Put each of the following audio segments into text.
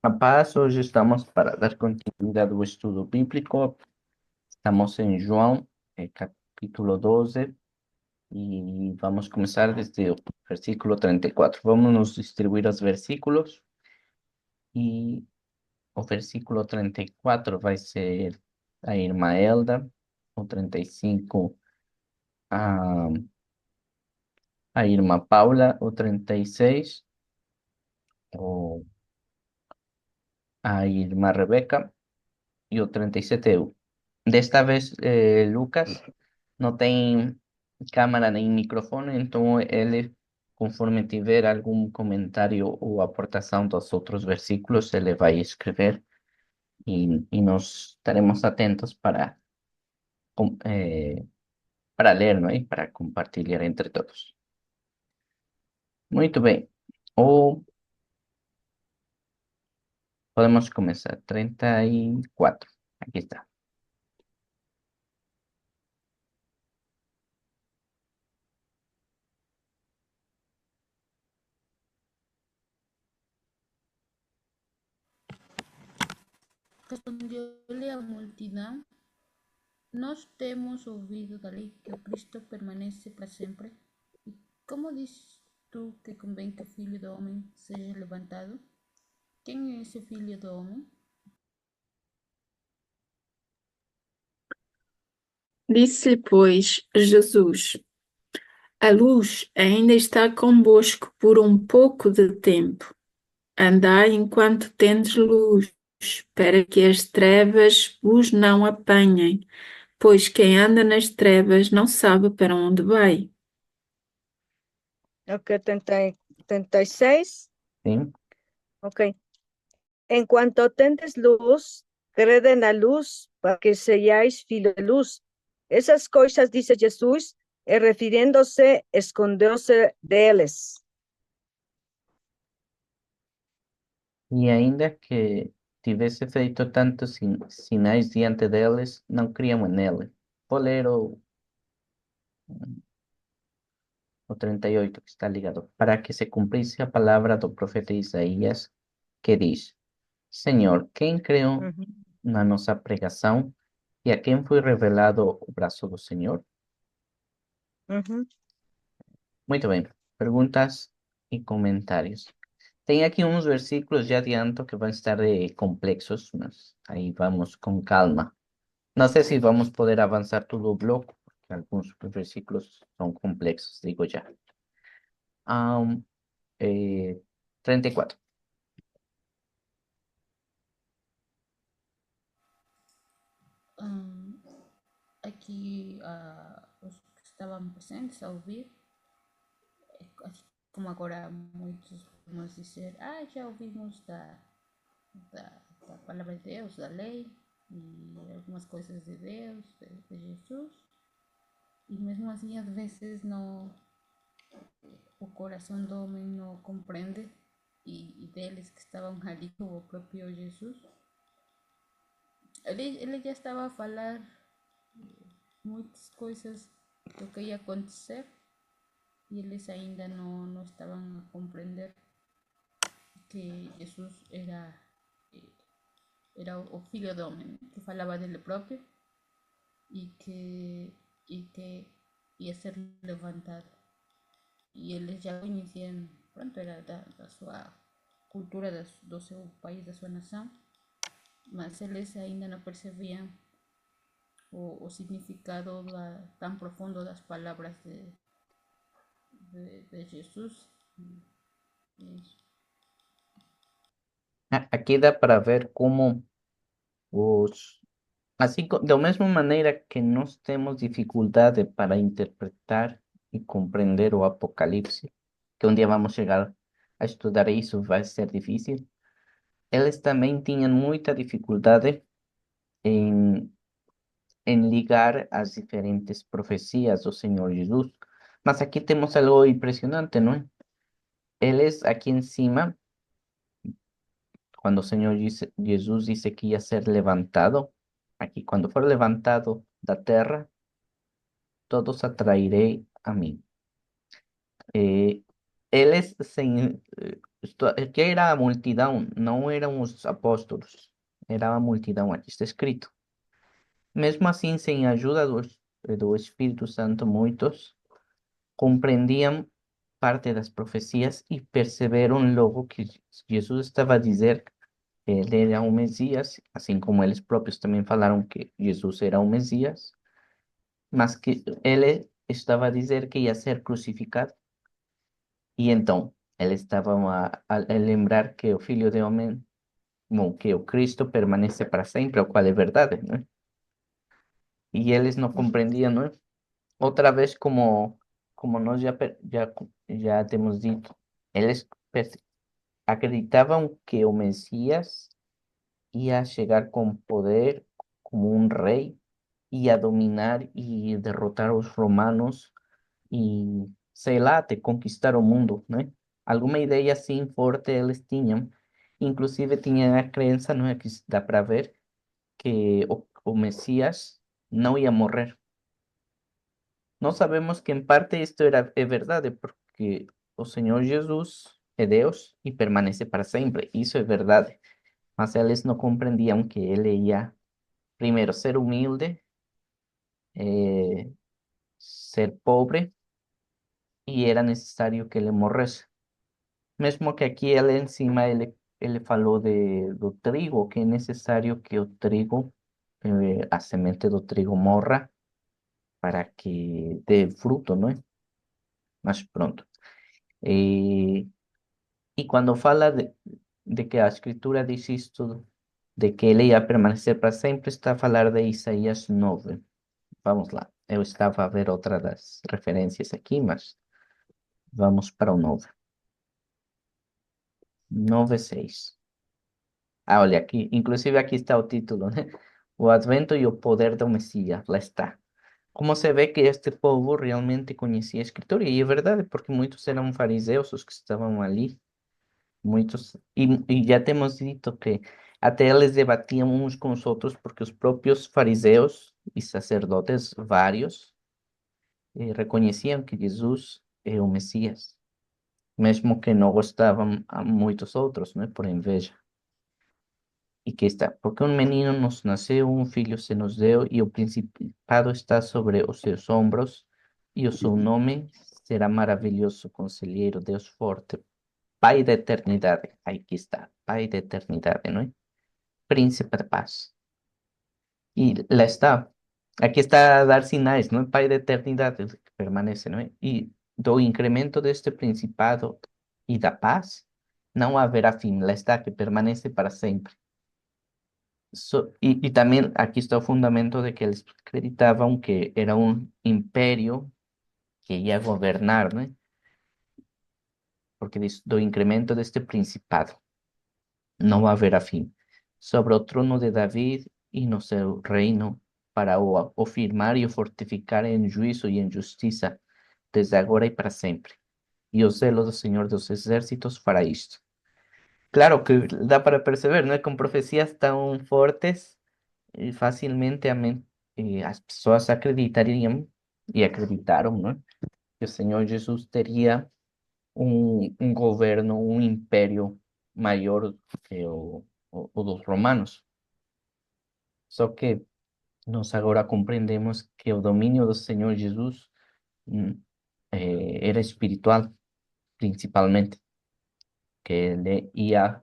A paz, hoje estamos para dar continuidade ao estudo bíblico. Estamos em João, capítulo 12, e vamos começar desde o versículo 34. Vamos nos distribuir os versículos, e o versículo 34 vai ser a irmã Elda, o 35 a, a irmã Paula, o 36 o, a irmã Rebeca, e o 37 eu. Desta vez, Lucas não tem câmera nem microfone, então ele, conforme tiver algum comentário ou aportação dos outros versículos, ele vai escrever e nós estaremos atentos com- eh, para ler, não é? Para compartilhar entre todos. Muito bem. Ou podemos começar. 34. Aqui está. Respondióle a multidão: Nós temos ouvido da lei que o Cristo permanece para sempre. E como dizes tu que convém que o Filho do Homem seja levantado? Quem é esse Filho do Homem? Disse-lhe, pois, Jesus: A luz ainda está convosco por um pouco de tempo. Andai enquanto tendes luz, para que as trevas vos não apanhem, pois quem anda nas trevas não sabe para onde vai. Ok, 36. Sim? Ok. En cuanto tendes luz, cred en la luz, para que seáis filhos de luz. Esas coisas dice Jesús, y refiriéndose, escondióse de ellos. E ainda que tivesse feito tantos sinais diante deles, não criam nele. Vou ler o 38 que está ligado. Para que se cumprisse a palavra do profeta Isaías, que diz: Senhor, quem creu Ujú, na nossa pregação e a quem foi revelado o braço do Senhor? ujú. Muito bem. Perguntas e comentários. Tem aqui uns versículos, já adianto, que vão estar complexos, mas aí vamos com calma. Não sei se vamos poder avançar todo o bloco, porque alguns versículos são complexos, digo já. Um, 34. Hum, Aqui os que estavam presentes a ouvir, assim como agora muitos vamos dizer, já ouvimos da, da palavra de Deus, da lei, e algumas coisas de Deus, de Jesus, e mesmo assim às vezes não, o coração do homem não compreende, e deles que estavam ali com o próprio Jesus, ele já estava a falar muitas coisas do que ia acontecer, e eles ainda não estavam a compreender que Jesus era o filho do homem, que falava dele próprio e que ia ser levantado. E eles já conheciam, pronto, era da sua cultura, do seu país, da sua nação, mas eles ainda não percebiam o significado tão profundo das palavras de Jesus. Isso. Aqui dá para ver como assim, da mesma maneira que nós temos dificuldade para interpretar e compreender o Apocalipse, que um dia vamos chegar a estudar isso, vai ser difícil, eles também tinham muita dificuldade em, em ligar as diferentes profecias do Senhor Jesus. Mas aqui temos algo impressionante, não é? Eles aqui em cima, quando o Senhor Jesus disse que ia ser levantado, aqui, quando for levantado da terra, todos atrairei a mim. Eh, eles sem, que era a multidão, não eram os apóstolos, era a multidão, aqui está escrito. Mesmo assim, sem a ajuda do Espírito Santo, muitos compreendiam parte das profecias e perceberam logo que Jesus estava a dizer que ele era o Messias, assim como eles próprios também falaram que Jesus era o Messias, mas que ele estava a dizer que ia ser crucificado. E então, eles estavam a lembrar que o Filho de Homem, bom, que o Cristo permanece para sempre, o qual é verdade, né? E eles não compreendiam, não é? Outra vez, como nós já temos dito, eles acreditavam que o Messias ia chegar com poder como um rei, ia dominar e derrotar os romanos e, sei lá, até conquistar o mundo, né? Alguma ideia assim forte eles tinham. Inclusive tinham a crença, não é, que dá para ver, que o Messias não ia morrer. Nós sabemos que em parte isto é verdade, porque o Senhor Jesus é Deus e permanece para sempre. Isso é verdade. Mas eles não compreendiam que ele ia, primeiro, ser humilde, eh, ser pobre, e era necessário que ele morresse. Mesmo que aqui ele em cima, ele falou do trigo, que é necessário que o trigo, a semente do trigo morra para que dê fruto, não é? Mas pronto. E quando fala de que a escritura diz isto, de que ele ia permanecer para sempre, está a falar de Isaías 9. Vamos lá. Eu estava a ver outra das referências aqui, mas vamos para o 9. 9:6. Ah, olha aqui, inclusive aqui está o título, né? O Advento e o Poder do Messias, lá está. Como se vê que este povo realmente conhecia a Escritura, e é verdade, porque muitos eram fariseus os que estavam ali, muitos, e já temos dito que até eles debatiam uns com os outros, porque os próprios fariseus e sacerdotes, vários, reconheciam que Jesus é o Messias, mesmo que não gostavam a muitos outros, né, por inveja. E que está, porque um menino nos nasceu, um filho se nos deu, e o principado está sobre os seus ombros, e o seu nome será maravilhoso, conselheiro, Deus forte, Pai da eternidade. Aí que está, Pai da eternidade, não é? Príncipe de paz. E lá está. Aqui está a dar sinais, não é? Pai da eternidade que permanece, não é? E do incremento deste principado e da paz não haverá fim. Lá está, que permanece para sempre. Y también aquí está el fundamento de que eles acreditavam que era un imperio que ia governar, né? Porque diz, do incremento deste principado não haverá fim. Sobre o trono de David e no seu reino, para o firmar e o fortificar em juízo e em justiça, desde agora e para sempre. E o zelo do Senhor dos Exércitos fará isto. Claro que dá para perceber, né? Com profecias tão fortes, facilmente as pessoas acreditariam e acreditaram, né, que o Senhor Jesus teria um governo, um império maior que o dos romanos. Só que nós agora compreendemos que o domínio do Senhor Jesus hum, era espiritual, principalmente, que ele ia,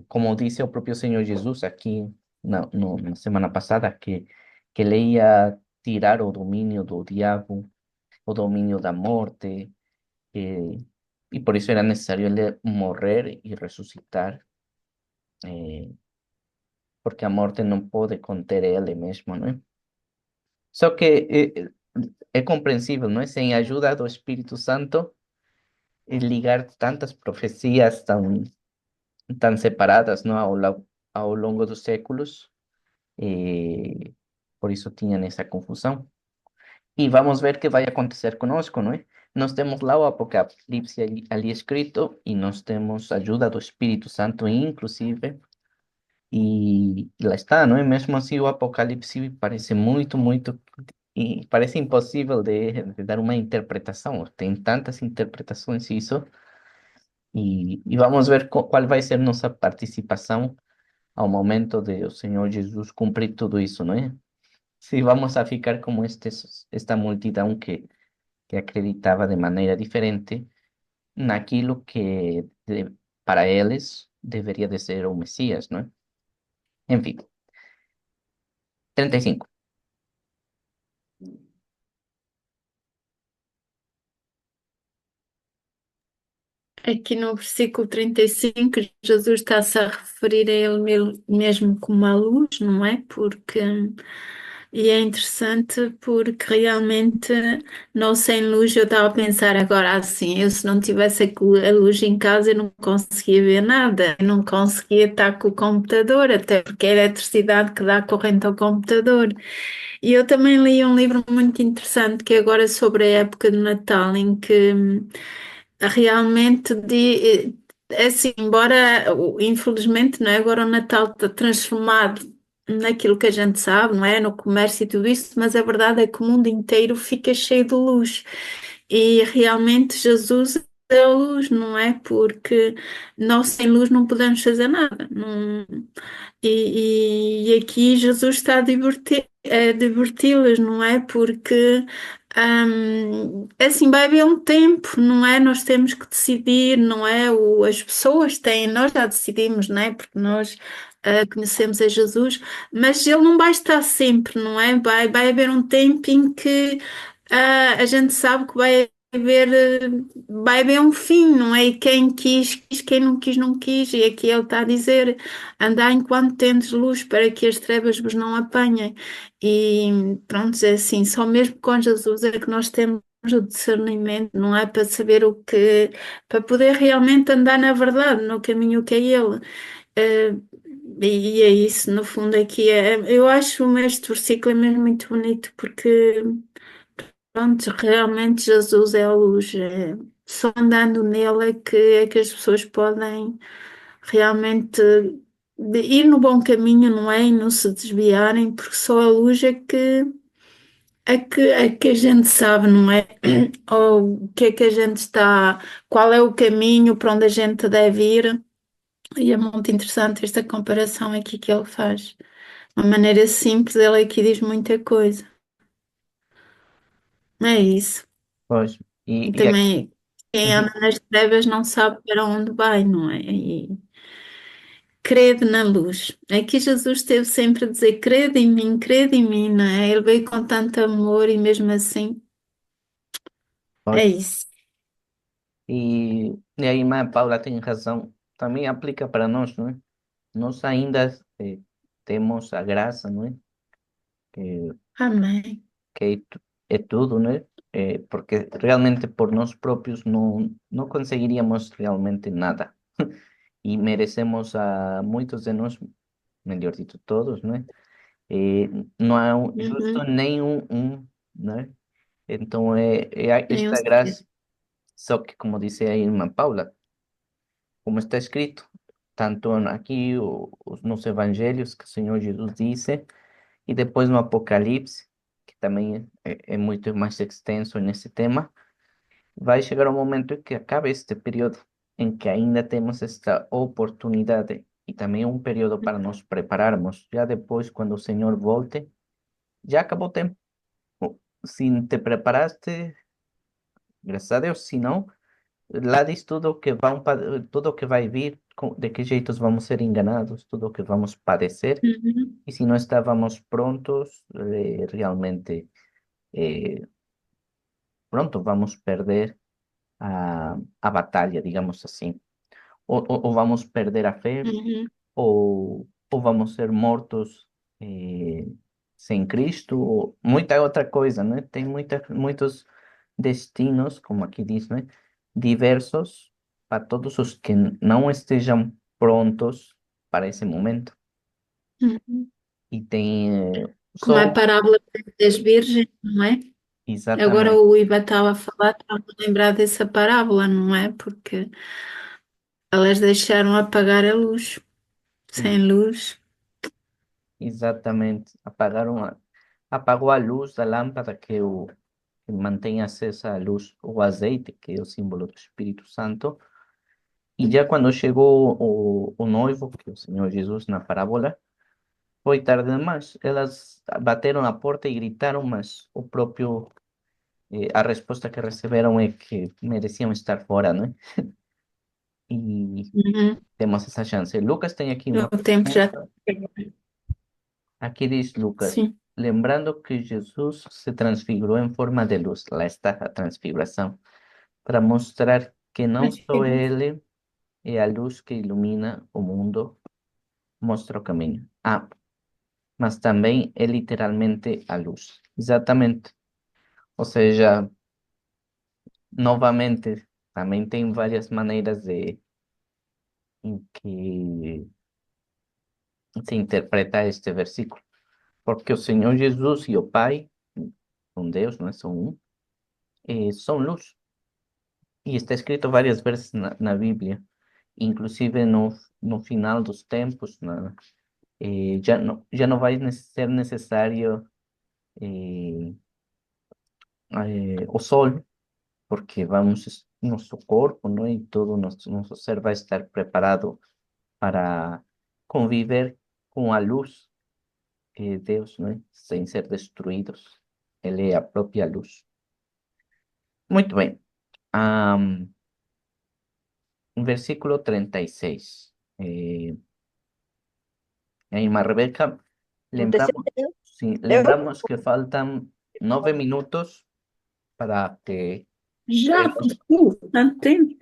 como disse o próprio Senhor Jesus aqui na semana passada, que ele ia tirar o domínio do diabo, o domínio da morte, e por isso era necessário ele morrer e ressuscitar, eh, porque a morte não pode conter ele mesmo, não é? Só que é compreensível, não é? Sem a ajuda do Espírito Santo, ligar tantas profecias tão separadas, não, ao longo dos séculos, eh, por isso tinham essa confusão. E vamos ver o que vai acontecer conosco, não é? Nós temos lá o Apocalipse ali escrito, e nós temos a ajuda do Espírito Santo, inclusive, e lá está, não é? Mesmo assim, o Apocalipse parece muito, muito e parece impossível de dar uma interpretação. Tem tantas interpretações isso, e vamos ver qual vai ser nossa participação ao momento de o Senhor Jesus cumprir tudo isso, não é? Se vamos a ficar como esta multidão que acreditava de maneira diferente naquilo que para eles deveria de ser o Messias, não é? Enfim, 35. Aqui no versículo 35, Jesus está-se a referir a ele mesmo como a luz, não é? E é interessante porque realmente nós sem luz, eu estava a pensar agora assim, eu se não tivesse a luz em casa eu não conseguia ver nada, eu não conseguia estar com o computador, até porque é a eletricidade que dá corrente ao computador. E eu também li um livro muito interessante que é agora sobre a época de Natal, em que realmente é assim, embora infelizmente, não é? Agora o Natal está transformado naquilo que a gente sabe, não é? No comércio e tudo isso, mas a verdade é que o mundo inteiro fica cheio de luz e realmente Jesus é a luz, não é? Porque nós sem luz não podemos fazer nada. E aqui Jesus está a diverti-las, não é? Porque assim vai haver um tempo, não é? Nós temos que decidir, não é? As pessoas têm, nós já decidimos, não é? Porque nós conhecemos a Jesus, mas Ele não vai estar sempre, não é? Vai haver um tempo em que a gente sabe que vai haver um fim, não é? E quem quis, quis, quem não quis, não quis. E aqui Ele está a dizer. Andai enquanto tendes luz para que as trevas vos não apanhem. E pronto, é assim, só mesmo com Jesus é que nós temos o discernimento, não é? Para saber para poder realmente andar na verdade, no caminho que é Ele. Eh, e é isso, no fundo, aqui eu acho este versículo é mesmo muito bonito porque, pronto, realmente Jesus é a luz. Só andando nele é que as pessoas podem realmente ir no bom caminho, não é? E não se desviarem, porque só a luz é que a gente sabe, não é? Ou o que é que a gente está, qual é o caminho para onde a gente deve ir. E é muito interessante esta comparação aqui que ele faz. De uma maneira simples, ele aqui diz muita coisa. É isso. Pois, E e aqui, também quem anda uhum, nas trevas não sabe para onde vai, não é? E crede na luz. Aqui Jesus esteve sempre a dizer: crede em mim, não é? Ele veio com tanto amor e mesmo assim é pois. isso. E a irmã Paula tem razão, também aplica para nós, não é? Nós ainda temos a graça, não é? Que, Amém. que é tudo, não é? Porque realmente por nós próprios não conseguiríamos realmente nada. E merecemos a muitos de nós, melhor dito, todos, não é? Eh, não há justo Uhum. nenhum, não é? Então Eu esta sei. graça, só que como disse a irmã Paula, como está escrito, tanto aqui nos evangelhos que o Senhor Jesus disse, e depois no Apocalipse, que também é muito mais extenso nesse tema, vai chegar um momento em que acabe este período, em que ainda temos esta oportunidade e também um período para nos prepararmos. Já depois, quando o Senhor volte, já acabou o tempo. Se te preparaste, graças a Deus, se não, lá diz tudo o que tudo o que vai vir, de que jeitos vamos ser enganados, tudo o que vamos padecer. Uhum. E se não estávamos prontos, realmente, pronto, vamos perder a batalha, digamos assim. Ou vamos perder a fé, Uhum. ou vamos ser mortos sem Cristo, ou muita outra coisa, né? Tem muitos destinos, como aqui diz, né? Diversos para todos os que não estejam prontos para esse momento. Uhum. E tem Como a só parábola das virgens, não é? Agora exatamente, o Iva estava a falar, estava a lembrar dessa parábola, não é? Porque elas deixaram apagar a luz. e- Sem luz. exatamente, apagaram. apagou a luz da lâmpada que mantém acesa a luz, o azeite, que é o símbolo do Espírito Santo. E já quando chegou o noivo, que é o Senhor Jesus na parábola, foi tarde demais. Elas bateram a porta e gritaram, mas a resposta que receberam é que mereciam estar fora, né? E Uhum. temos essa chance. Lucas tem aqui O uma tempo já. pergunta. Aqui diz Lucas, Sim. lembrando que Jesus se transfigurou em forma de luz, lá está a transfiguração, para mostrar que não só ele é a luz que ilumina o mundo, mostra o caminho. Mas também é literalmente a luz. Exatamente. Ou seja, novamente, também tem várias maneiras em que se interpreta este versículo. Porque o Senhor Jesus e o Pai, com Deus, não é? São um, são luz. E está escrito várias vezes na Bíblia, inclusive no final dos tempos, já não vai ser necessário eh, o sol, porque nosso corpo, não é? E todo nosso ser vai estar preparado para conviver com a luz que é Deus, não é? Sem ser destruídos. Ele é a própria luz. Muito bem. Versículo 36. Irmã Rebeca, lembramos, 37. sí, Eu? lembramos que faltan 9 minutos para que... Já, tanto tempo.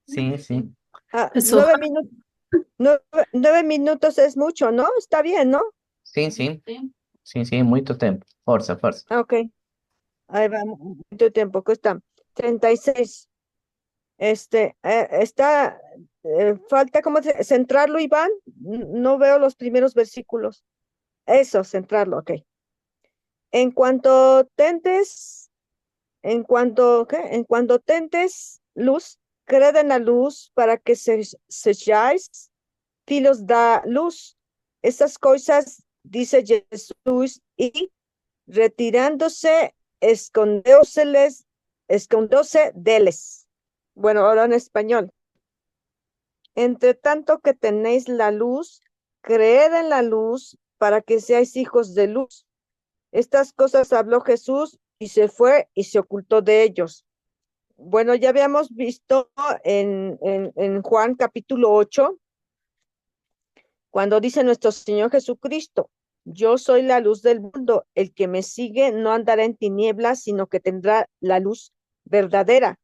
Sí, sí, Passou 9 minutos. 9 minutos es mucho, ¿no? Está bien, ¿no? sí, sí, sí, sí, mucho tiempo. Forza, forza. Ok. Ahí va, mucho tiempo. Cuesta 36. Falta como centrarlo, Iván. No veo los primeros versículos. Eso, centrarlo, ok. En cuanto tentes, En cuanto tentes luz, cred en la luz para que seáis filos da luz. Estas cosas dice Jesús y retirándose, escondóse deles. Bueno, ahora en español. Entre tanto que tenéis la luz, creed en la luz para que seáis hijos de luz. Estas cosas habló Jesús y se fue y se ocultó de ellos. Bueno, ya habíamos visto en Juan capítulo 8, cuando dice nuestro Señor Jesucristo, yo soy la luz del mundo, el que me sigue no andará en tinieblas, sino que tendrá la luz verdadera.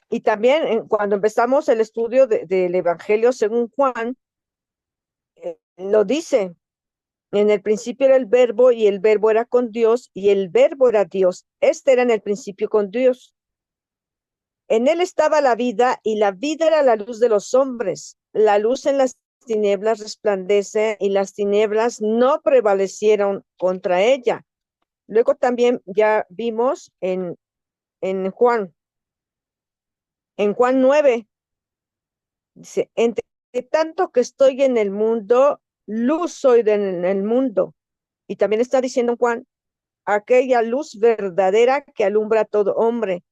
Y también cuando empezamos el estudio del Evangelio según Juan, lo dice, en el principio era el verbo y el verbo era con Dios y el verbo era Dios. Este era en el principio con Dios. En él estaba la vida y la vida era la luz de los hombres. La luz en las tinieblas resplandece y las tinieblas no prevalecieron contra ella. Luego también ya vimos en Juan 9, dice, entre tanto que estoy en el mundo, luz soy en el mundo. Y también está diciendo Juan, aquella luz verdadera que alumbra a todo hombre.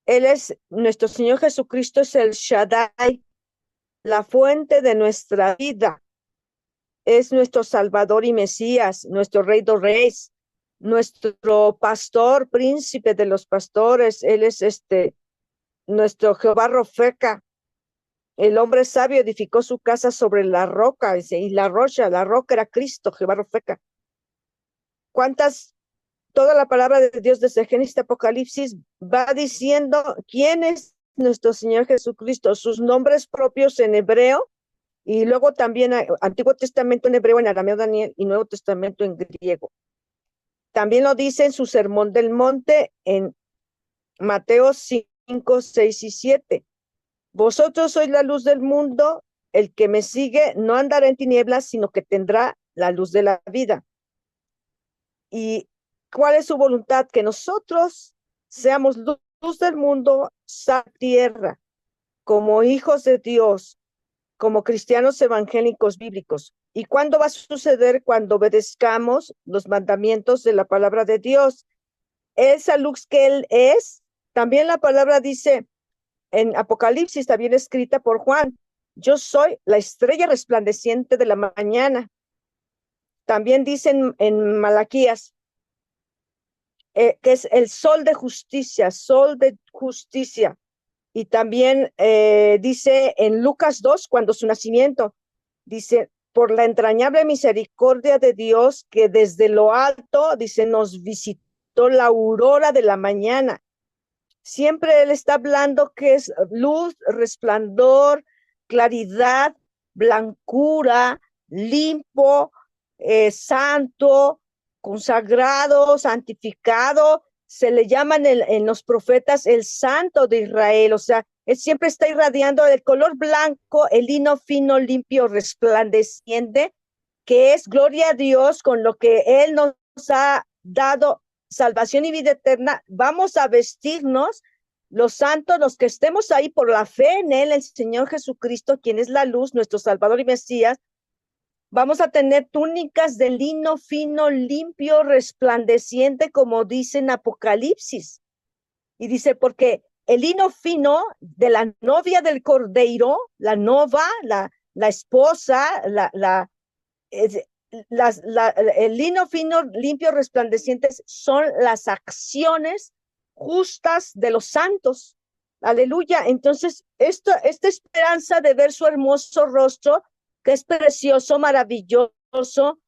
Él es, nuestro Señor Jesucristo es el Shaddai, la fuente de nuestra vida. Es nuestro Salvador y Mesías, nuestro Rey de Reyes, nuestro pastor, príncipe de los pastores. Él es nuestro Jehová Rofeca. El hombre sabio edificó su casa sobre la roca, y la roca era Cristo, Jehová Rofeca. Toda la palabra de Dios desde Génesis a Apocalipsis va diciendo quién es nuestro Señor Jesucristo, sus nombres propios en hebreo, y luego también Antiguo Testamento en hebreo, en arameo Daniel, y Nuevo Testamento en griego. También lo dice en su Sermón del Monte en Mateo 5, 6 y 7. Vosotros sois la luz del mundo, el que me sigue no andará en tinieblas, sino que tendrá la luz de la vida. ¿Y cuál es su voluntad? Que nosotros seamos luz del mundo, sal tierra, como hijos de Dios, como cristianos evangélicos bíblicos. ¿Y cuándo va a suceder? Cuando obedezcamos los mandamientos de la palabra de Dios. Esa luz que Él es, también la palabra dice en Apocalipsis, también escrita por Juan, yo soy la estrella resplandeciente de la mañana. También dicen en Malaquías, que es el sol de justicia, sol de justicia. Y también dice en Lucas 2, cuando su nacimiento, dice, por la entrañable misericordia de Dios, que desde lo alto, dice, nos visitó la aurora de la mañana. Siempre Él está hablando que es luz, resplandor, claridad, blancura, limpio, santo, consagrado, santificado. Se le llaman en los profetas el santo de Israel. O sea, Él siempre está irradiando el color blanco, el lino fino, limpio, resplandeciente, que es gloria a Dios con lo que Él nos ha dado salvación y vida eterna. Vamos a vestirnos los santos, los que estemos ahí por la fe en Él, el Señor Jesucristo, quien es la luz, nuestro Salvador y Mesías. Vamos a tener túnicas de lino fino, limpio, resplandeciente, como dice en Apocalipsis. Y dice, porque el lino fino de la novia del Cordero, la nova, la esposa, el lino fino, limpio, resplandecientes son las acciones justas de los santos. Aleluya. Entonces, esta esperanza de ver su hermoso rostro, que es precioso, maravilloso,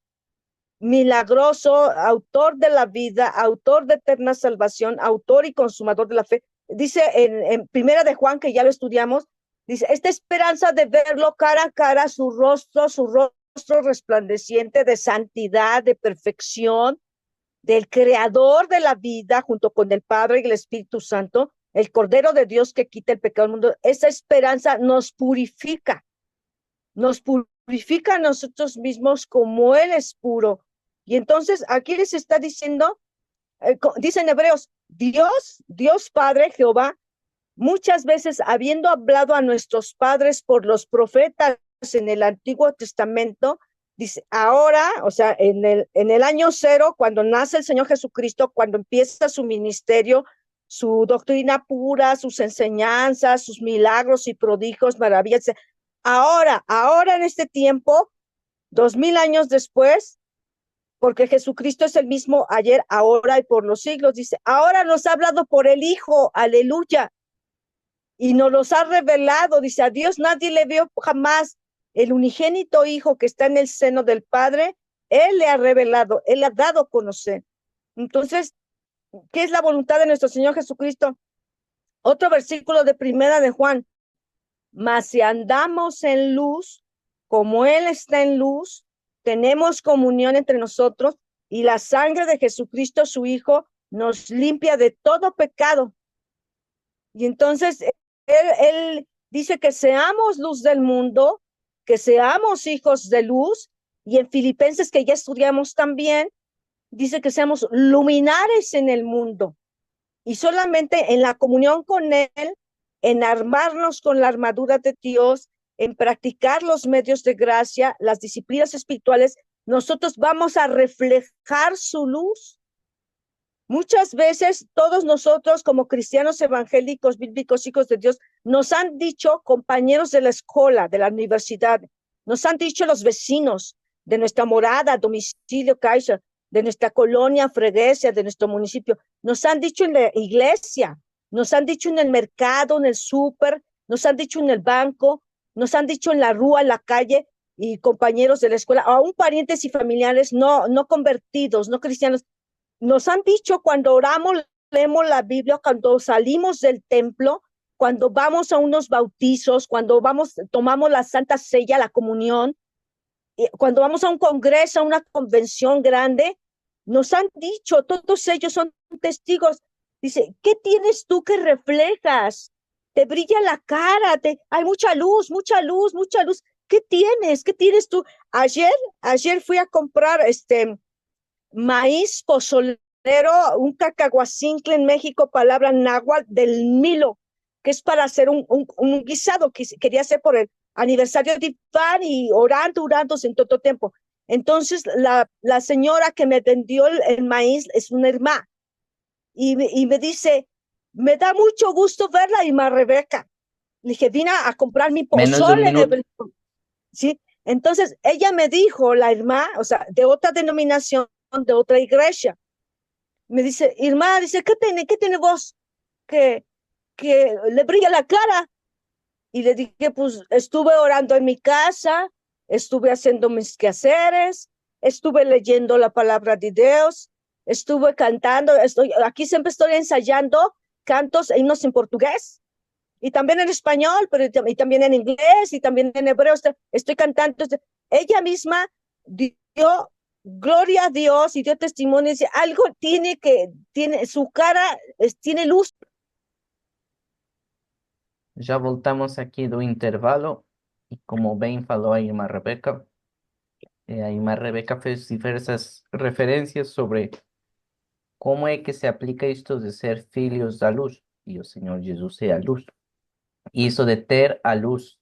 milagroso, autor de la vida, autor de eterna salvación, autor y consumador de la fe. Dice en Primera de Juan, que ya lo estudiamos, dice, esta esperanza de verlo cara a cara, su rostro resplandeciente de santidad, de perfección, del creador de la vida, junto con el Padre y el Espíritu Santo, el Cordero de Dios que quita el pecado del mundo. Esa esperanza nos purifica a nosotros mismos como Él es puro. Y entonces aquí les está diciendo, dicen Hebreos, Dios Padre, Jehová, muchas veces habiendo hablado a nuestros padres por los profetas en el Antiguo Testamento, dice, ahora, o sea, en el año 0, cuando nace el Señor Jesucristo, cuando empieza su ministerio, su doctrina pura, sus enseñanzas, sus milagros y prodigios, maravillas, ahora en este tiempo, 2000 años después, porque Jesucristo es el mismo ayer, ahora y por los siglos, dice, ahora nos ha hablado por el Hijo, aleluya, y nos los ha revelado, dice, a Dios nadie le vio jamás, el unigénito Hijo que está en el seno del Padre, Él le ha revelado, Él ha dado a conocer. Entonces, ¿qué es la voluntad de nuestro Señor Jesucristo? Otro versículo de Primera de Juan, mas si andamos en luz, como Él está en luz, tenemos comunión entre nosotros y la sangre de Jesucristo, su Hijo, nos limpia de todo pecado. Y entonces él dice que seamos luz del mundo, que seamos hijos de luz, y en Filipenses, que ya estudiamos también, dice que seamos luminares en el mundo. Y solamente en la comunión con Él, en armarnos con la armadura de Dios, en practicar los medios de gracia, las disciplinas espirituales, nosotros vamos a reflejar su luz. Muchas veces todos nosotros como cristianos evangélicos, bíblicos, hijos de Dios, nos han dicho compañeros de la escuela, de la universidad, nos han dicho los vecinos de nuestra morada, domicilio, casa, de nuestra colonia, freguesia, de nuestro municipio, nos han dicho en la iglesia, nos han dicho en el mercado, en el súper, nos han dicho en el banco, nos han dicho en la rúa, en la calle, y compañeros de la escuela, aún parientes y familiares no convertidos, no cristianos, nos han dicho cuando oramos, leemos la Biblia, cuando salimos del templo, cuando vamos a unos bautizos, cuando tomamos la Santa Cena, la comunión, cuando vamos a un congreso, a una convención grande, nos han dicho, todos ellos son testigos, dice, ¿qué tienes tú que reflejas? Te brilla la cara, hay mucha luz, mucha luz, mucha luz. ¿Qué tienes? ¿Qué tienes tú? Ayer fui a comprar maíz pozolero, un cacahuacincle en México, palabra náhuatl del Milo, que es para hacer un guisado que quería hacer aniversario de Iván y orando en todo tiempo. Entonces, la señora que me vendió el maíz es una hermana y me dice, me da mucho gusto verla, Irma Rebeca. Le dije, vine a comprar mi Menos de un pozole. minuto. ¿Sí? Entonces, ella me dijo, la hermana, o sea, de otra denominación, de otra iglesia, me dice, Irma, dice, qué tiene vos? Que le brilla la cara. Y le dije, pues estuve orando en mi casa, estuve haciendo mis quehaceres, estuve leyendo la palabra de Dios, estuve cantando, aquí siempre estoy ensayando cantos, himnos en portugués y también en español, pero y también en inglés y también en hebreo, estoy cantando. Ella misma dio gloria a Dios y dio testimonio, dice, algo tiene, su cara tiene luz. Já voltamos aqui do intervalo e como bem falou a irmã Rebeca fez diversas referências sobre como é que se aplica isto de ser filhos da luz, e o Senhor Jesus é a luz. E isso de ter a luz,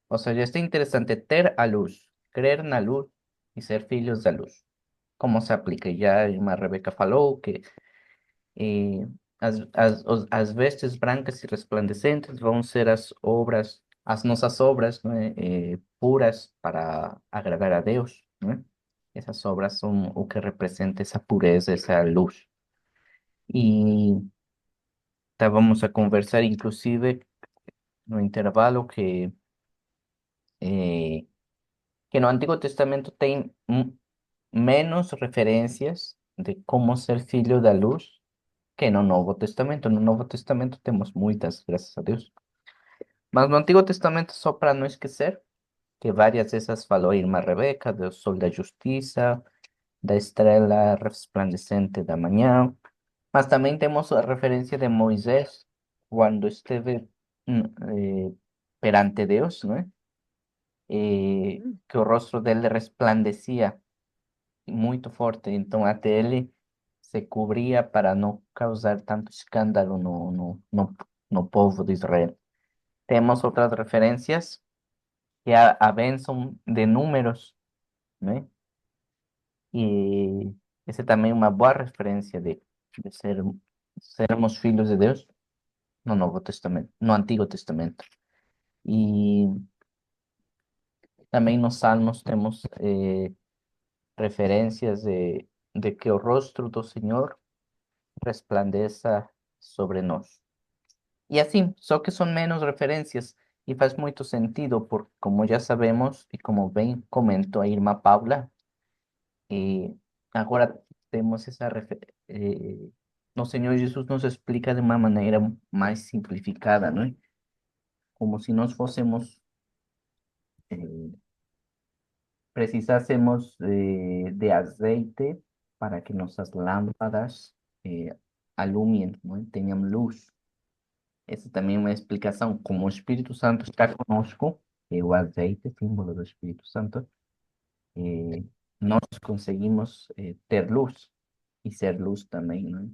ou seja, é interessante ter a luz, crer na luz e ser filhos da luz. Como se aplica? Já a irmã Rebeca falou que as vestes brancas e resplandecentes vão ser as nossas obras, né, puras para agradar a Deus, né? Essas obras são o que representa essa pureza, essa luz. E estávamos a conversar, inclusive, no intervalo, que no Antigo Testamento tem menos referências de como ser filho da luz que no Novo Testamento. No Novo Testamento temos muitas, graças a Deus. Mas no Antigo Testamento, só para não esquecer, que várias dessas falou a irmã Rebeca, do sol da justiça, da estrela resplandecente da manhã, mas também temos a referência de Moisés, quando esteve perante Deus, né? Que o rosto dele resplandecia muito forte, então até ele se cobria para não causar tanto escândalo no povo de Israel. Temos outras referências, que a bênção de números, né? E essa também é uma boa referência de sermos filhos de Deus no Novo Testamento, no Antigo Testamento. E também nos Salmos temos referências de que o rosto do Senhor resplandeça sobre nós. E assim, só que são menos referências e faz muito sentido, porque como já sabemos, e como bem comentou a irmã Paula, agora temos essa o Senhor Jesus nos explica de uma maneira mais simplificada, não é? Como se nós fôssemos, precisássemos de azeite para que nossas lâmpadas alumiem, não é? Tenham luz. Essa também é uma explicação, como o Espírito Santo está conosco, que é o azeite, símbolo do Espírito Santo, nós conseguimos ter luz e ser luz também, não é?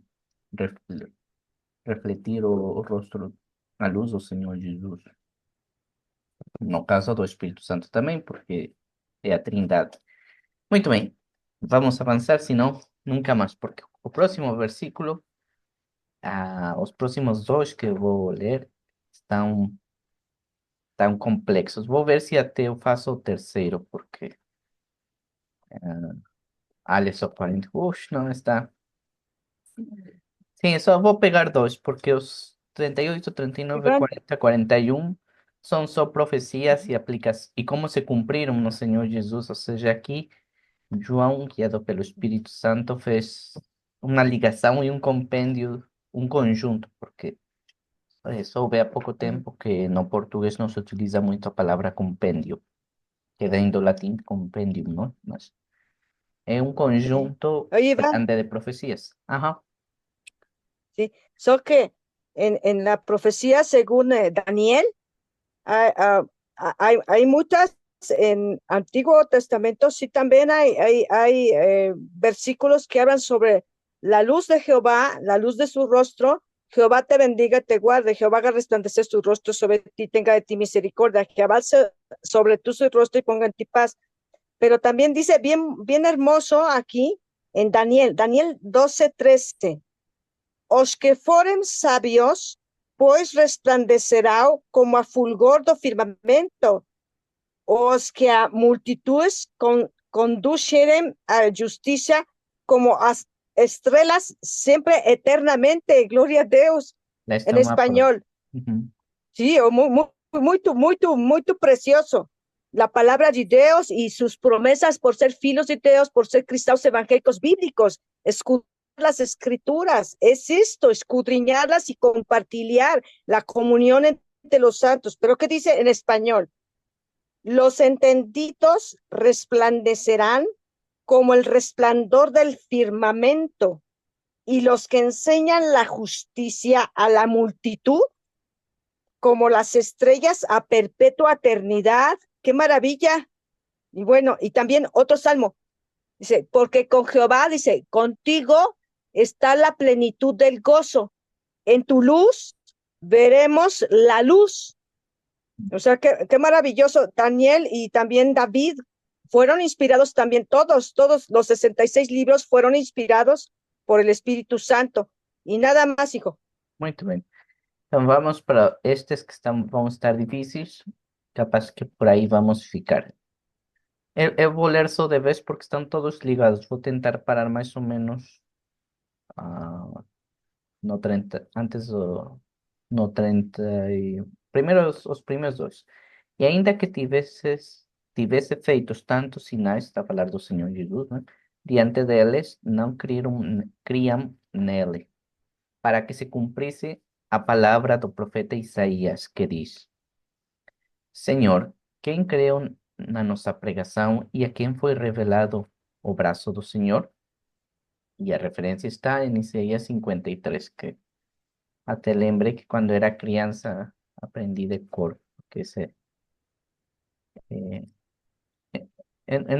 Refletir o rosto, a luz do Senhor Jesus. No caso do Espírito Santo também, porque é a Trindade. Muito bem, vamos avançar, senão nunca mais, porque o próximo versículo, os próximos dois que eu vou ler estão tão complexos. Vou ver se até eu faço o terceiro, porque Alisson 40, não está. Sim, só vou pegar dois, porque os 38, 39, Iván, 40, 41 são só profecias e aplicas e como se cumpriram no Senhor Jesus. Ou seja, aqui João, guiado pelo Espírito Santo, fez uma ligação e um compêndio, um conjunto, porque soube há pouco tempo que no português não se utiliza muito a palavra compêndio, que vem do latim compendium, não? Mas é um conjunto oye, Iván, grande de profecias. Ajá. sí, so que en la profecía según Daniel, hay muchas, en Antiguo Testamento sí también hay versículos que hablan sobre la luz de Jehová, la luz de su rostro Jehová te bendiga, te guarde, Jehová haga resplandecer su rostro sobre ti, tenga de ti misericordia, Jehová sobre tú su rostro y ponga en ti paz. Pero también dice bien hermoso aquí en Daniel 12:13. Os que forem sabios, pues resplandecerá como a fulgor do firmamento. Os que a multitudes conduceren a justicia como a estrelas siempre eternamente. Gloria a Deus. Esta En é uma prova. español. Sí, muy precioso. La palabra de Dios y sus promesas por ser filos de Dios, por ser cristianos evangélicos bíblicos, escudriñar las escrituras, es esto, escudriñarlas y compartir la comunión entre los santos. Pero ¿qué dice en español? Los entendidos resplandecerán como el resplandor del firmamento, y los que enseñan la justicia a la multitud como las estrellas a perpetua eternidad. ¡Qué maravilla! Y bueno, y también otro salmo, dice, porque con Jehová, dice, contigo está la plenitud del gozo. En tu luz veremos la luz. O sea, qué maravilloso. Daniel y también David fueron inspirados también, todos los 66 libros fueron inspirados por el Espíritu Santo. Y nada más, hijo. Muito bem. Então vamos para estes que vão estar difíceis, capaz que por aí vamos ficar. Eu vou ler só de vez porque estão todos ligados. Vou tentar parar mais ou menos no 30, antes no 30 e... Primeiro os primeiros dois. E ainda que tivesse feitos tantos sinais, está a falar do Senhor Jesus, né? Diante deles, não criam nele, para que se cumprisse a palavra do profeta Isaías, que diz: Senhor, quem creu na nossa pregação e a quem foi revelado o braço do Senhor? E a referência está em Isaías 53, que até lembrei que quando era criança aprendi de cor, que esse, em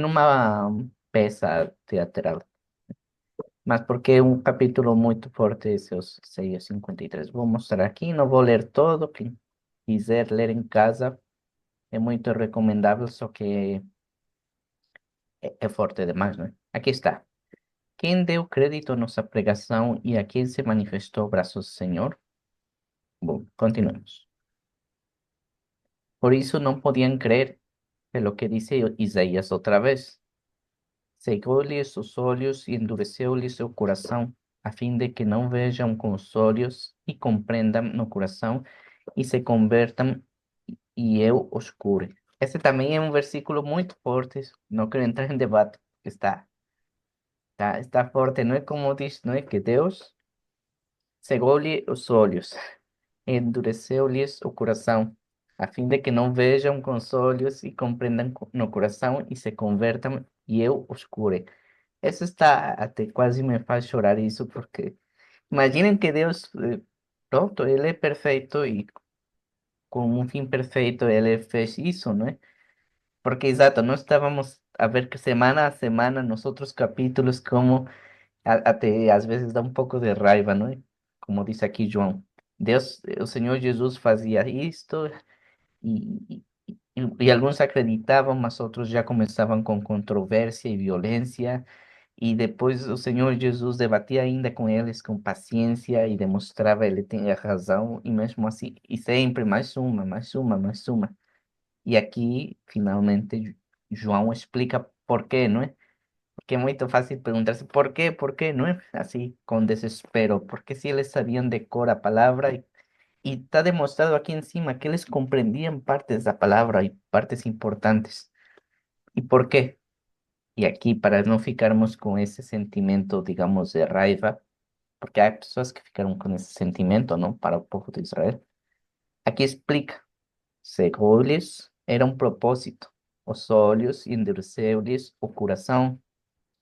uma peça teatral. Mas porque é um capítulo muito forte, esse Isaías 53. Vou mostrar aqui, não vou ler todo, quem quiser ler em casa, é muito recomendável, só que é forte demais, né? Aqui está. Quem deu crédito à nossa pregação e a quem se manifestou o braço do Senhor? Bom, continuemos. Por isso não podiam crer, pelo que disse Isaías outra vez. Cegou-lhes os olhos e endureceu-lhes o coração, a fim de que não vejam com os olhos e compreendam no coração e se convertam e eu os cure. Esse também é um versículo muito forte, não quero entrar em debate, porque está forte, não é como diz, não é que Deus cegou-lhe os olhos, endureceu-lhes o coração, a fim de que não vejam com os olhos e compreendam no coração e se convertam e eu os cure. Isso está, até quase me faz chorar isso, porque imaginem que Deus, pronto, Ele é perfeito e com um fim perfeito Ele fez isso, não é? Porque, exato, nós estávamos a ver que semana a semana nos outros capítulos como até às vezes dá um pouco de raiva, não é? Como diz aqui João. Deus, o Senhor Jesus fazia isto e, e alguns acreditavam, mas outros já começavam com controvérsia e violência. E depois o Senhor Jesus debatia ainda com eles com paciência e demonstrava ele tinha razão e mesmo assim, e sempre mais uma, mais uma, mais uma. E aqui, finalmente, João explica por quê, não é? Porque é muito fácil perguntar-se por quê, não é? Assim, com desespero, porque se eles sabiam de cor a palavra e está demonstrado aqui em cima que eles compreendiam partes da palavra e partes importantes. E por quê? E aqui, para não ficarmos com esse sentimento, digamos, de raiva, porque há pessoas que ficaram com esse sentimento, não? Para o povo de Israel. Aqui explica. Cegou-lhes era um propósito, os olhos e endureceu-lhes o coração,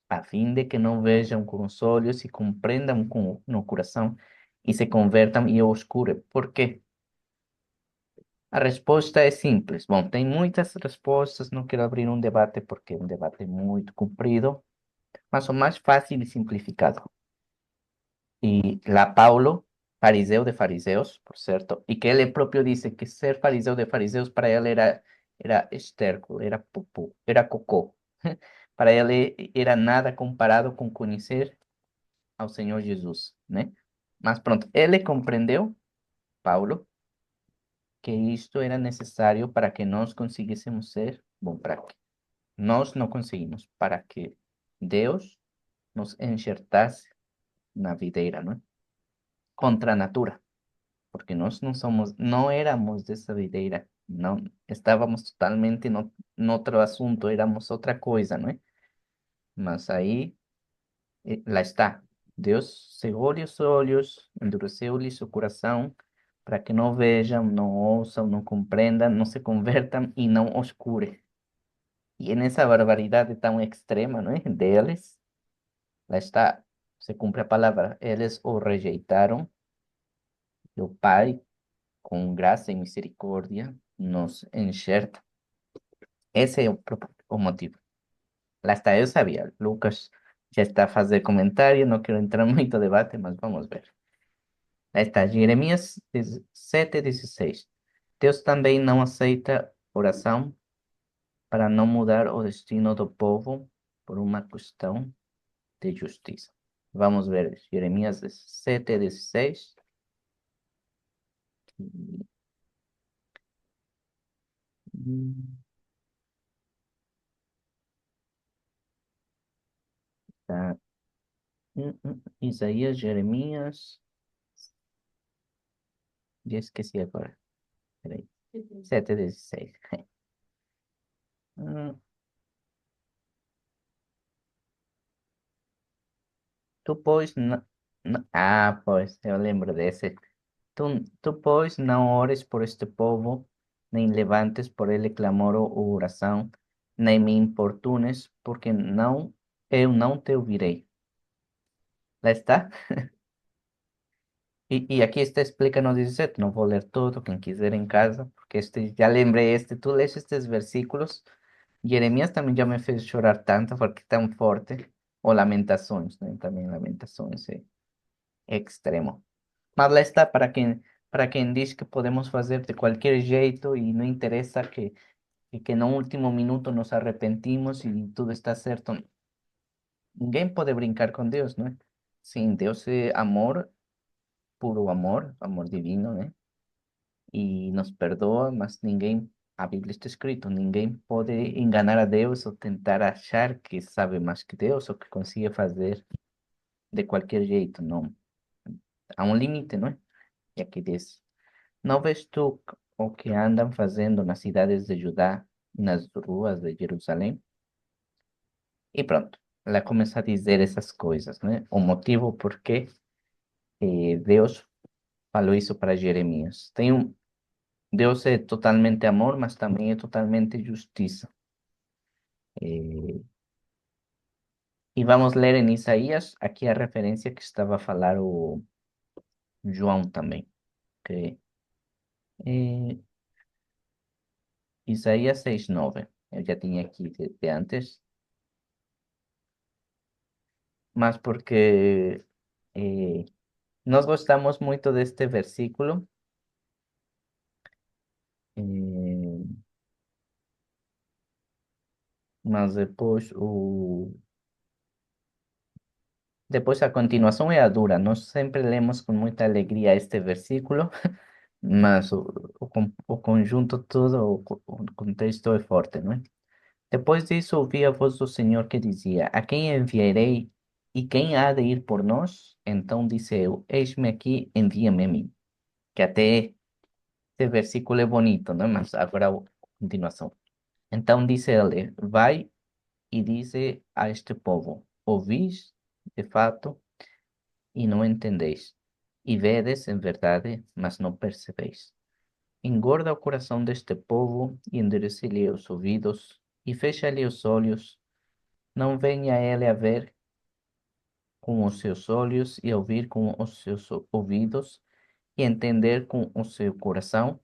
a fim de que não vejam com os olhos e compreendam no coração e se convertam e eu os cure. Por quê? A resposta é simples. Bom, tem muitas respostas, não quero abrir um debate porque é um debate muito comprido, mas o mais fácil e simplificado. E lá Paulo fariseo de fariseos, por cierto, y que él propio dice que ser fariseo de fariseos para él era estércol, era popó, era cocó. Para él era nada comparado con conocer al Señor Jesús, ¿no? Más pronto, él le comprendió, Paulo, que esto era necesario para que nos consiguiésemos ser, bueno, para que nos no conseguimos, para que Dios nos enxertase na videira, ¿no? Contra natura, porque nós não somos, não éramos dessa videira, não, estávamos totalmente no outro assunto, éramos outra coisa, não é? Mas aí, lá está, Deus cegou-lhe os olhos, endureceu-lhe seu coração, para que não vejam, não ouçam, não compreendam, não se convertam e não os cure. E nessa barbaridade tão extrema, não é? Deles, lá está, se cumpre a palavra, eles o rejeitaram, e o Pai, com graça e misericórdia, nos enxerta. Esse é o motivo. Lá está, eu sabia. Lucas já está a fazer comentário, não quero entrar muito debate, mas vamos ver. Lá está, Jeremias 7:16. Deus também não aceita oração para não mudar o destino do povo por uma questão de justiça. Vamos ver, Jeremias 7:16. Tá. Isaías, Jeremias. Já esqueci agora. Peraí. 7:16. Hum, Tu, pois, pois, eu lembro desse. Tu, pois, não ores por este povo, nem levantes por ele clamor ou oração, nem me importunes, porque eu não te ouvirei. Lá está. E aqui está explica no 17, não vou ler todo, quem quiser em casa, porque já lembrei tu lês estes versículos. Jeremias também já me fez chorar tanto, porque é tão forte. Ou Lamentações, né? Também Lamentações é extremo. Mas lá está, para quem diz que podemos fazer de qualquer jeito e não interessa que no último minuto nos arrepentimos e tudo está certo. Ninguém pode brincar com Deus, não é? Sim, Deus é amor, puro amor, amor divino, né? E nos perdoa, mas ninguém, a Bíblia está escrito, ninguém pode enganar a Deus ou tentar achar que sabe mais que Deus ou que consiga fazer de qualquer jeito, não. Há um limite, não é? E aqui diz, não vês tu o que andam fazendo nas cidades de Judá e nas ruas de Jerusalém? E pronto, ela começa a dizer essas coisas, né? O motivo por que Deus falou isso para Jeremias. Deus é totalmente amor, mas também é totalmente justiça. E vamos ler em Isaías, aqui a referência que estava a falar o João também. Que, é, Isaías 6:9. Eu já tinha aqui de antes, mas porque nós gostamos muito deste versículo. eh, mas depois a continuação é a dura. Nós sempre lemos com muita alegria este versículo, mas o conjunto todo, o contexto é forte, não é? Depois disso, ouvi a voz do Senhor que dizia: A quem enviarei e quem há de ir por nós? Então disse eu: Eis-me aqui, envia-me a mim. Que até este versículo é bonito, não é? Mas agora a continuação. Então disse ele: Vai e dize a este povo: Ouvis, de fato, e não entendeis, e vedes em verdade, mas não percebeis. Engorda o coração deste povo e endurece-lhe os ouvidos e fecha-lhe os olhos. Não venha ele a ver com os seus olhos e a ouvir com os seus ouvidos e entender com o seu coração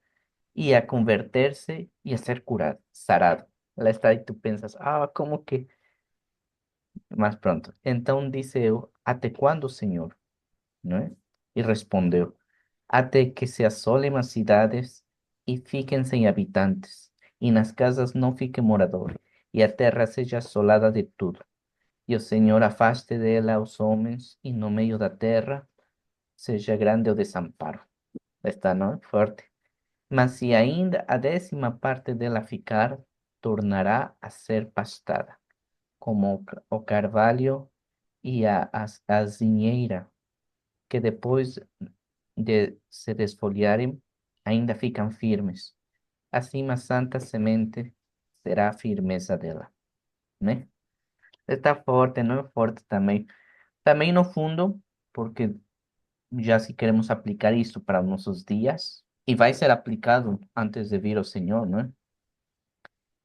e a converter-se e a ser curado, sarado. Lá está e tu pensas, como que? Mas pronto. Então disse eu, até quando, Senhor? Não é? E respondeu, até que se asolem as cidades e fiquem sem habitantes, e nas casas não fique morador, e a terra seja assolada de tudo. E o Senhor afaste dela os homens, e no meio da terra seja grande o desamparo. Está, não é forte. Mas se ainda a 10ª parte dela ficar, tornará a ser pastada, como o carvalho e a azinheira, que depois de se desfolharem, ainda ficam firmes. Assim a santa semente será a firmeza dela, né? Está forte, não é forte também. Também no fundo, porque já se queremos aplicar isso para nossos dias, e vai ser aplicado antes de vir o Senhor, não é?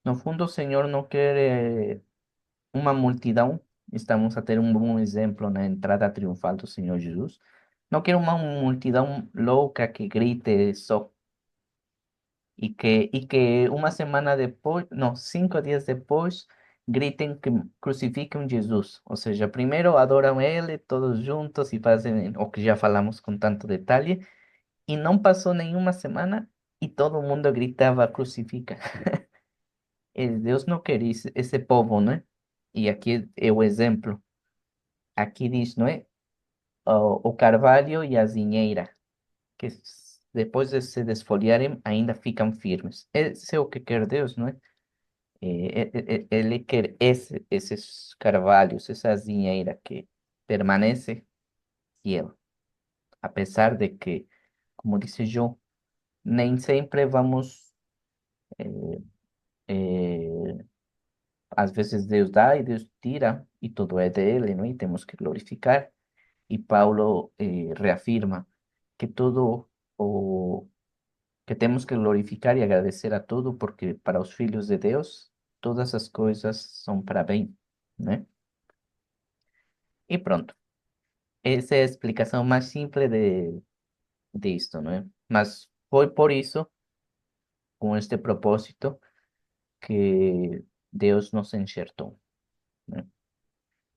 No fundo, o Senhor não quer uma multidão. Estamos a ter um bom exemplo na entrada triunfal do Senhor Jesus. Não quer uma multidão louca que grite só e que uma semana depois, não, 5 dias depois, gritem que crucificam Jesus. Ou seja, primeiro adoram Ele todos juntos e fazem o que já falamos com tanto detalhe, e não passou nenhuma semana e todo mundo gritava crucifica. Deus não quer esse povo, né? E aqui é o exemplo. Aqui diz, não é? O carvalho e a zinheira, que depois de se desfolharem, ainda ficam firmes. Esse é o que quer Deus, não é? Ele quer esses carvalhos, essa zinheira que permanece fiel, apesar de que, como disse João, nem sempre vamos, eh, às vezes Deus dá e Deus tira, e tudo é dele, não é? E temos que glorificar. E Paulo reafirma que todo o que temos que glorificar e agradecer a tudo, porque para os filhos de Deus todas as coisas são para bem, né? E pronto. Essa é a explicação mais simples de isto, não é? Mas foi por isso, com este propósito, que Deus nos enxertou, né?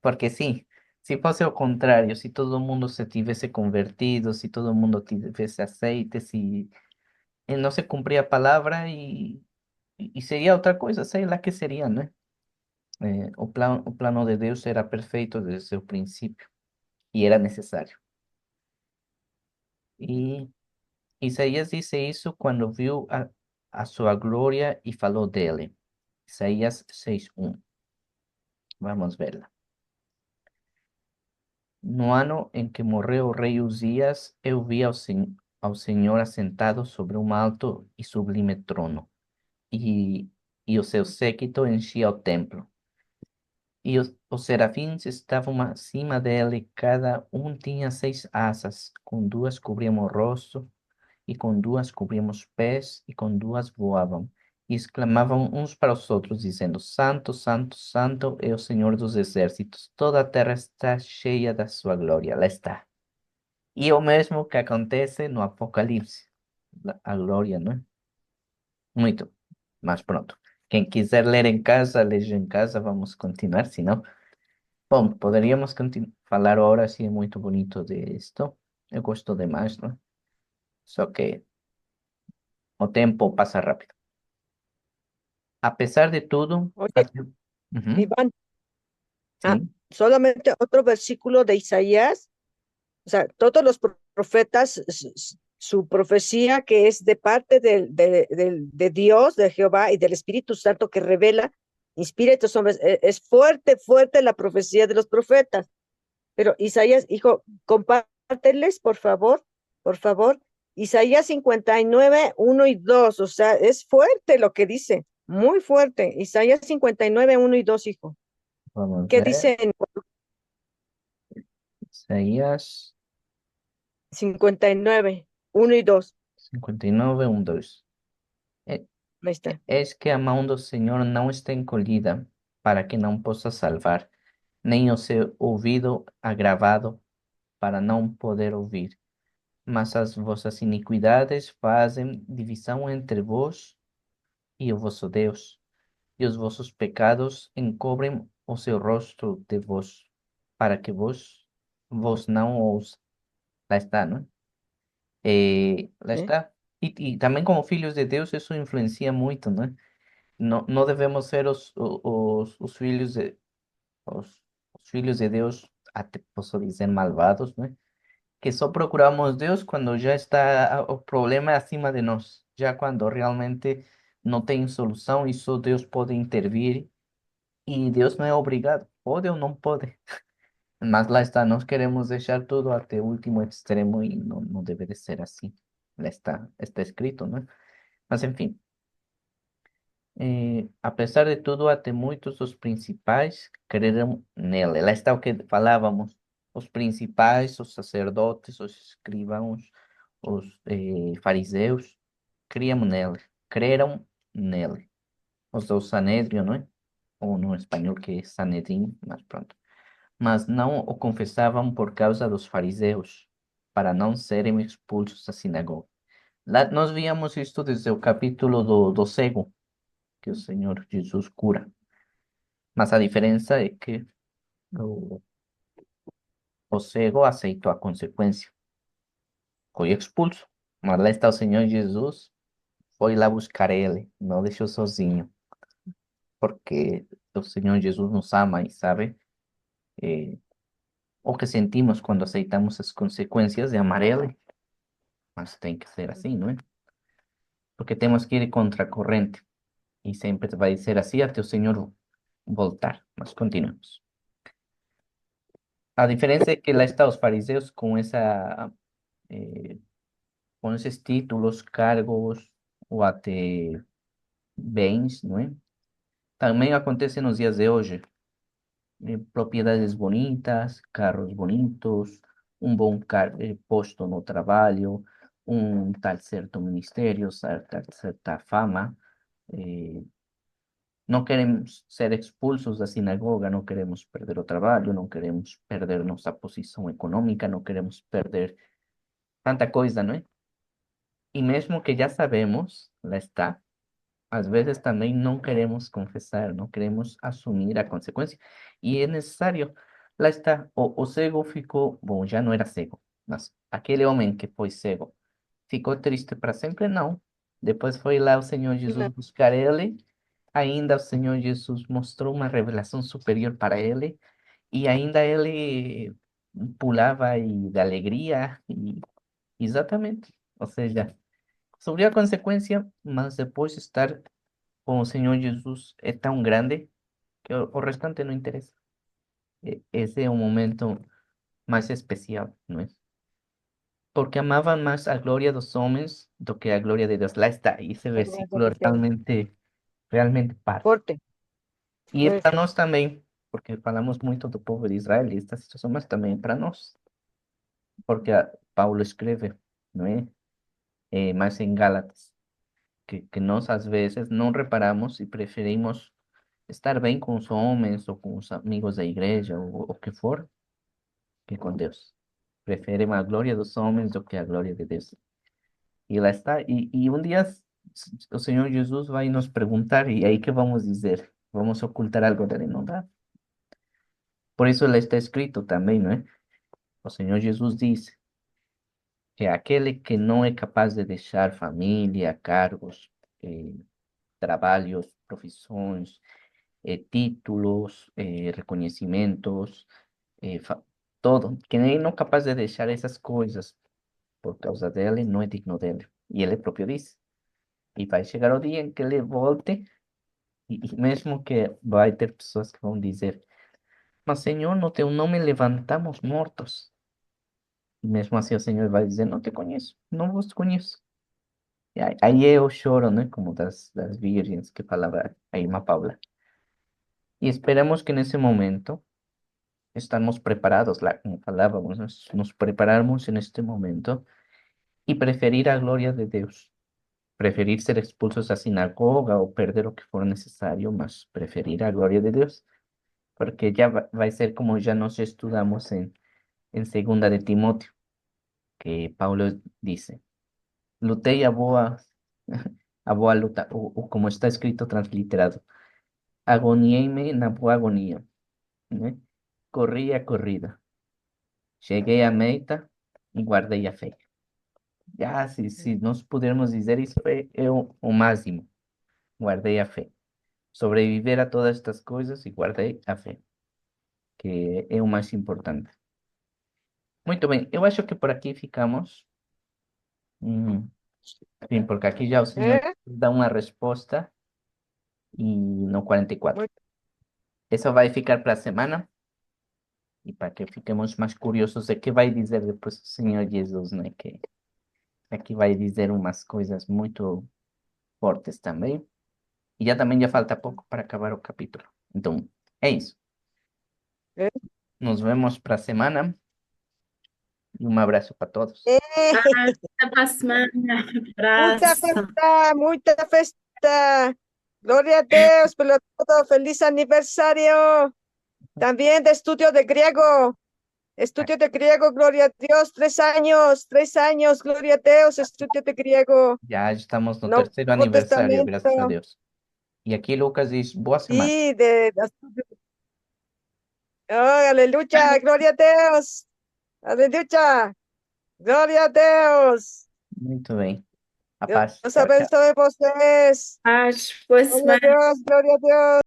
Porque sim, se fosse ao contrário, se todo mundo se tivesse convertido, se todo mundo tivesse aceite, se não se cumpria a palavra e seria outra coisa, sei lá que seria, né? O plano de Deus era perfeito desde o princípio e era necessário. E Isaías disse isso quando viu a sua glória e falou dele. Isaías 6:1. Vamos verla. No ano em que morreu o rei Uzias, eu vi ao Senhor assentado sobre um alto e sublime trono, e, e o seu séquito enchia o templo. E os serafins estavam acima dele, cada um tinha 6 asas, com duas cobriam o rosto, e com duas cobriam os pés, e com duas voavam. E exclamavam uns para os outros, dizendo: Santo, Santo, Santo é o Senhor dos exércitos, toda a terra está cheia da sua glória. Lá está. E o mesmo que acontece no Apocalipse. A glória, não é? Muito. Mas pronto. Quem quiser ler em casa, leia em casa. Vamos continuar, senão. Bom, poderíamos falar agora, sí, muito bonito de esto. Eu gosto demais, não? Só que o tempo passa rápido. A pesar de tudo, Oye, Ujú, Iván, sí, solamente otro versículo de Isaías. O sea, todos los profetas, su profecía que es de parte de Dios, de Jehová y del Espíritu Santo que revela, inspira a estos hombres. Es fuerte, fuerte la profecía de los profetas. Pero Isaías, hijo, compárteles, por favor. Isaías 59, 1 y 2, o sea, es fuerte lo que dice, muy fuerte. Isaías 59, 1 y 2, hijo. vamos a ¿Qué ver. dice en Isaías 59, 1 y 2? 59, 2. É, Ahí está. És que a mão do Senhor não está encolhida, para que não possa salvar, nem o seu ouvido agravado, para não poder ouvir. Mas as vossas iniquidades fazem divisão entre vós e o vosso Deus, e os vossos pecados encobrem o seu rosto de vós, para que vos não ouça. Lá está, não é? Lá ¿eh? está. E também como filhos de Deus, isso influencia muito, né? Não, não devemos ser os filhos os filhos de Deus, até posso dizer malvados, né? Que só procuramos Deus quando já está o problema acima de nós, já quando realmente não tem solução e só Deus pode intervir e Deus não é obrigado, pode ou não pode. Mas lá está, nós queremos deixar tudo até o último extremo e não, não deve de ser assim. Lá está escrito, né? Mas enfim, apesar de tudo, até muitos dos principais creram nele. Lá está o que falávamos. Os principais, os sacerdotes, os escrivãos, os fariseus, criam nele, creram nele. Os do Sanedrio, não é? Ou no espanhol que é Sanedrim, mas pronto. Mas não o confessavam por causa dos fariseus, para não serem expulsos da sinagoga. Lá nós víamos isto desde o capítulo do cego, que o Senhor Jesus cura. Mas a diferença é que o, o cego aceitou a consequência, foi expulso. Mas lá está o Senhor Jesus, foi lá buscar ele, não deixou sozinho, porque o Senhor Jesus nos ama e sabe o que sentimos quando aceitamos as consequências de amar ele, mas tem que ser assim, não é? Porque temos que ir contra a corrente e sempre vai ser assim até o Senhor voltar. Mas continuamos. A diferença é que lá está os fariseus eh, com esses títulos, cargos ou até bens, não é? Também acontece nos dias de hoje. Propriedades bonitas, carros bonitos, um bom posto no trabalho, um tal certo ministério, certa fama. eh, não queremos ser expulsos da sinagoga, não queremos perder o trabalho, não queremos perder nossa posição econômica, não queremos perder tanta coisa, não é? E mesmo que já sabemos, lá está, às vezes também não queremos confessar, não queremos assumir a consequência. E é necessário, lá está, o cego ficou, bom, já não era cego, mas aquele homem que foi cego, ficou triste para sempre? Não. Depois foi lá o Senhor Jesus No, buscar ele, ainda o Senhor Jesus mostrou uma revelação superior para ele, e ainda ele pulava aí de alegria, e exatamente, ou seja, sobre a consequência, mas depois estar com o Senhor Jesus é tão grande que o restante não interessa. Esse é o momento mais especial, não é? Porque amavam mais a glória dos homens do que a glória de Deus. Lá está, esse versículo realmente parte. corte. E é para nós também, porque falamos muito do povo de Israel e esta situação, mas também é para nós, porque Paulo escreve, não é? Mais em Gálatas, que nós às vezes não reparamos e preferimos estar bem com os homens ou com os amigos da igreja ou o que for, que com Deus. Preferem a glória dos homens do que a glória de Deus. E lá está. E um dia o Senhor Jesus vai nos perguntar, e aí que vamos dizer? Vamos ocultar algo dele? Não dá. Por isso lá está escrito também, não é? O Senhor Jesus diz que aquele que não é capaz de deixar família, cargos, eh, trabalhos, profissões, títulos, reconhecimentos, todo, que ele não é capaz de deixar essas coisas por causa dele, não é digno dele. E ele próprio diz. E vai chegar o dia em que ele volte, e mesmo que vai ter pessoas que vão dizer, mas Senhor, no teu nome levantamos mortos. E mesmo assim o Senhor vai dizer, não te conheço, não vos conheço. E aí eu choro, né? Como das virgens que falava a irmã Paula. E esperamos que nesse momento estamos preparados, como falábamos, nos prepararmos en este momento y preferir a gloria de Dios, preferir ser expulsos a sinagoga o perder lo que fuera necesario, más preferir a gloria de Dios, porque ya va a ser como ya nos estudiamos en segunda de Timoteo, que Pablo dice, lutei a boa, a boa luta, o como está escrito transliterado, agoniei-me na boa agonia, ¿no? Corrí a corrida, cheguei à meta e guardei a fé. Já, se nós pudermos dizer isso, é o máximo. Guardei a fé. Sobreviver a todas estas coisas e guardei a fé, que é o mais importante. Muito bem, eu acho que por aqui ficamos. Sim, porque aqui já o senhor ¿Eh? dá uma resposta e no 44. Muy- Isso vai ficar para a semana e para que fiquemos mais curiosos de que vai dizer depois o Senhor Jesus, né? Que aqui vai dizer umas coisas muito fortes também. E já também já falta pouco para acabar o capítulo. Então, é isso. ¿eh? Nos vemos para a semana e um abraço para todos. ¡Eh! Até para a semana. Mucha Abraço. festa, mucha festa. Gloria a Dios, pelotudo, feliz aniversario. También de estudio de griego. Estudio de griego, gloria a Dios, 3 años, gloria a Dios, estudio de griego. Já estamos no Nuevo terceiro aniversário, graças a Testamento. Deus. E aqui Lucas diz, boa semana. Sí, oh, aleluya, gloria a Dios. Aleluya, gloria a Dios. Muito bem. A Dios paz. Tchau, tchau. abençoe vocês. Paz, boa Gloria a semana. Dios, gloria a Dios.